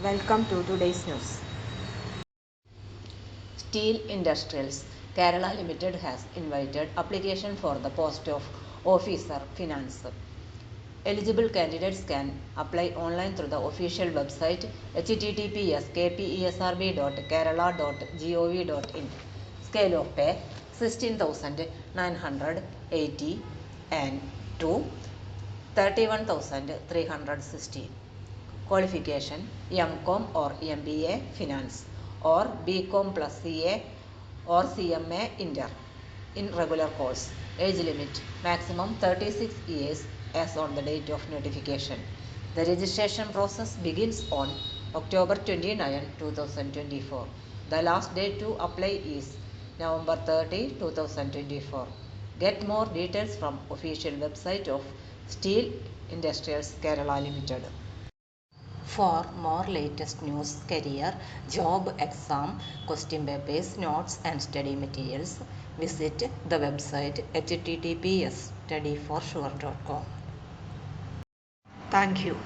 Welcome to today's news. Steel Industrials Kerala Limited has invited application for the post of Officer Finance. Eligible candidates can apply online through the official website https://kpesrb.kerala.gov.in. Scale of pay 16,980 and to 31,316. Qualification M.Com or MBA Finance or B.Com plus CA or CMA Inter in regular course. Age limit maximum 36 years as on the date of notification. The registration process begins on October 29, 2024. The last date to apply is November 30, 2024. Get more details from official website of Steel Industrials Kerala Limited. For more latest news, career, job, exam, question papers, notes and study materials, visit the website https://studyforsure.com. Thank you.